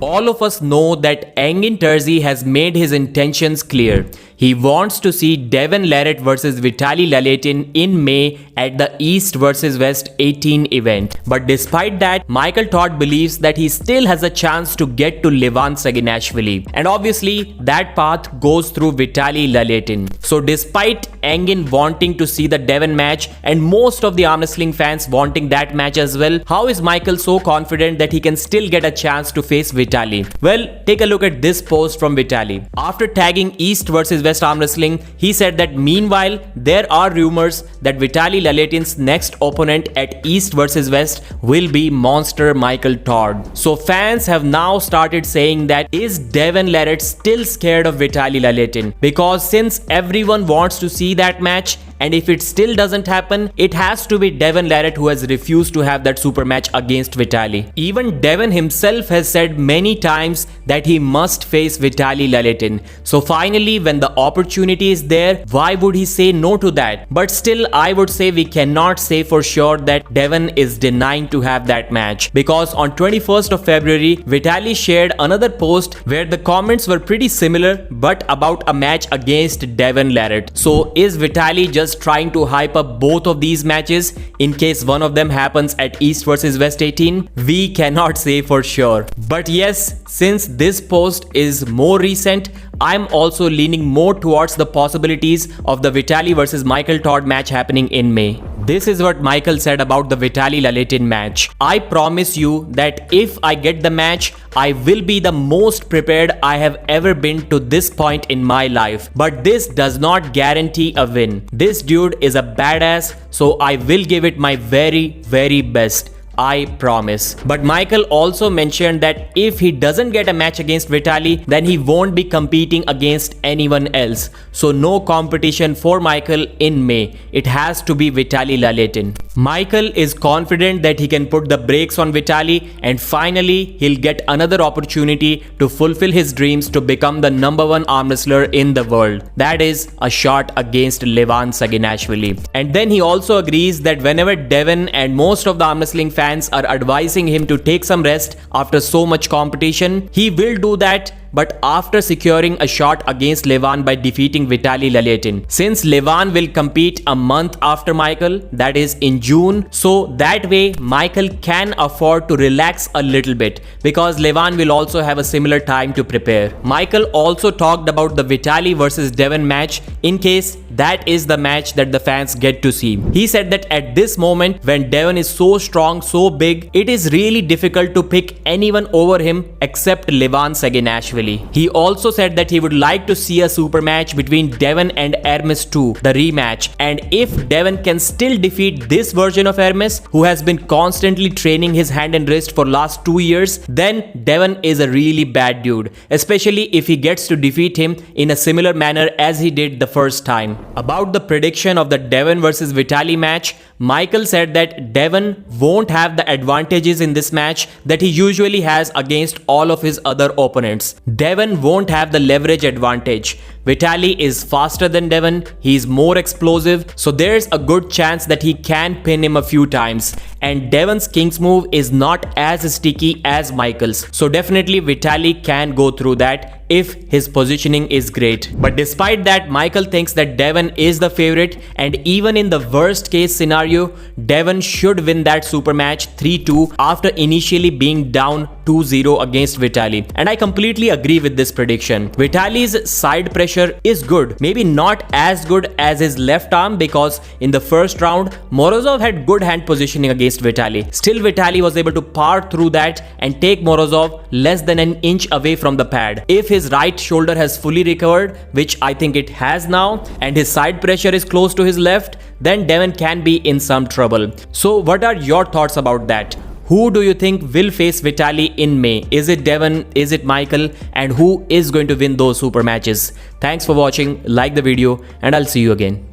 All of us know that Engin Terzi has made his intentions clear. He wants to see Devon Larratt versus Vitaly Laletin in May at the East vs West 18 event. But despite that, Michael Todd believes that he still has a chance to get to Levan Saginashvili. And obviously, that path goes through Vitaly Laletin. So despite Engin wanting to see the Devon match and most of the arm wrestling fans wanting that match as well, how is Michael so confident that he can still get a chance to face Vitaly? Well, take a look at this post from Vitaly. After tagging East vs West Arm Wrestling, he said that meanwhile, there are rumors that Vitaly Laletin's next opponent at East vs West will be Monster Michael Todd. So fans have now started saying that is Devon Larratt still scared of Vitaly Laletin? Because since everyone wants to see that match, and if it still doesn't happen, it has to be Devon Larratt who has refused to have that super match against Vitaly. Even Devon himself has said many times that he must face Vitaly Laletin. So finally, when the opportunity is there, why would he say no to that? But still, I would say we cannot say for sure that Devon is denying to have that match. Because on 21st of February, Vitaly shared another post where the comments were pretty similar but about a match against Devon Larratt. So is Vitaly just trying to hype up both of these matches in case one of them happens at East vs West 18? We cannot say for sure. But yes, since this post is more recent, I'm also leaning more towards the possibilities of the Vitaly vs Michael Todd match happening in May. This is what Michael said about the Vitaly Laletin match. I promise you that if I get the match, I will be the most prepared I have ever been to this point in my life. But this does not guarantee a win. This dude is a badass, so I will give it my very, very best. I promise. But Michael also mentioned that if he doesn't get a match against Vitaly, then he won't be competing against anyone else. So no competition for Michael in May. It has to be Vitaly Laletin. Michael is confident that he can put the brakes on Vitaly and finally he'll get another opportunity to fulfill his dreams to become the #1 arm wrestler in the world. That is a shot against Levan Saginashvili. And then he also agrees that whenever Devon and most of the arm wrestling fans are advising him to take some rest after so much competition, he will do that, but after securing a shot against Levan by defeating Vitaly Laletin. Since Levan will compete a month after Michael, that is in June, so that way Michael can afford to relax a little bit because Levan will also have a similar time to prepare. Michael also talked about the Vitaly vs Devon match in case that is the match that the fans get to see. He said that at this moment when Devon is so strong, so big, it is really difficult to pick anyone over him except Levan Saginashvili. He also said that he would like to see a super match between Devon and Hermes 2, the rematch. And if Devon can still defeat this version of Hermes, who has been constantly training his hand and wrist for last 2 years, then Devon is a really bad dude, especially if he gets to defeat him in a similar manner as he did the first time. About the prediction of the Devon vs Vitaly match, Michael said that Devon won't have the advantages in this match that he usually has against all of his other opponents. Devon won't have the leverage advantage. Vitaly is faster than Devon, he's more explosive, so there's a good chance that he can pin him a few times. And Devon's King's move is not as sticky as Michael's, so definitely Vitaly can go through that if his positioning is great. But despite that, Michael thinks that Devon is the favorite, and even in the worst case scenario, Devon should win that super match 3-2 after initially being down 2-0 against Vitaly. And I completely agree with this prediction. Vitaly's side pressure is good, maybe not as good as his left arm, because in the first round, Morozov had good hand positioning against Vitaly. Still, Vitaly was able to power through that and take Morozov less than an inch away from the pad. If his right shoulder has fully recovered, which I think it has now, and his side pressure is close to his left, then Devon can be in some trouble. So what are your thoughts about that? Who do you think will face Vitaly in May? Is it Devon? Is it Michael? And who is going to win those super matches? Thanks for watching, like the video, and I'll see you again.